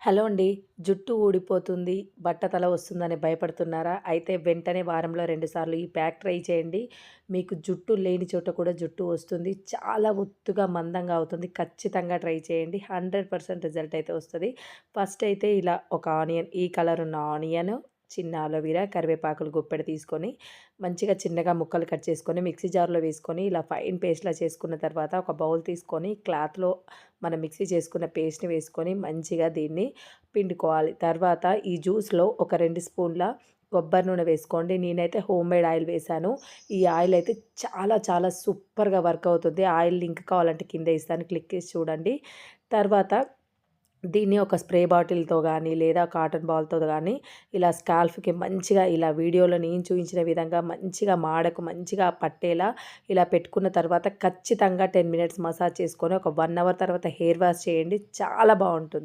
Hello అండి. జుట్టు ఊడిపోతుంది, బట్టతల వస్తుందని భయపడుతున్నారా? అయితే వెంటనే వారంలో 2 సార్లు ఈ ప్యాక్ ట్రై చేయండి. మీకు జుట్టు లేని చోట కూడా జుట్టు వస్తుంది. చాలా ఒత్తుగా, మందంగా అవుతుంది. ఖచ్చితంగా ట్రై చేయండి. 100% రిజల్ట్ అయితే వస్తది. ఫస్ట్ అయితే ఇలా ఒక ఆనియన్ ఈ కలర్ ఉన్న ఆనియన్, చిన్న అలోవెరా, కరివేపాకులు గుప్పెడు తీసుకొని మంచిగా చిన్నగా ముక్కలు కట్ చేసుకొని మిక్సీ జార్‌లో వేసుకొని ఇలా ఫైన్ పేస్ట్‌లా చేసుకున్న తర్వాత ఒక బౌల్ తీసుకొని క్లాత్‌లో మనం మిక్సీ చేసుకున్న పేస్ట్‌ని వేసుకొని మంచిగా దీన్ని పిండుకోవాలి. తర్వాత ఈ జ్యూస్‌లో ఒక 2 స్పూన్ల కొబ్బరి నూనె వేసుకోండి. నేనైతే హోమ్‌మేడ్ ఆయిల్ వేశాను. ఈ ఆయిల్ అయితే చాలా చాలా సూపర్‌గా వర్క్ అవుతుంది. ఆయిల్ లింక్ కావాలంటే కింద ఇస్తాను. క్లిక్ చేసి చూడండి. తర్వాత దీన్ని ఒక స్ప్రే బాటిల్‌తో గానీ, లేదా కాటన్ బాల్‌తో గానీ ఇలా స్కాల్ఫ్‌కి మంచిగా ఇలా వీడియోలో నేను చూయించిన విధంగా మంచిగా మాడకు మంచిగా పట్టేలా ఇలా పెట్టుకున్న తర్వాత ఖచ్చితంగా 10 మినిట్స్ మసాజ్ చేసుకొని ఒక 1 అవర్ తర్వాత హెయిర్ వాష్ చేయండి. చాలా బావుంటుంది.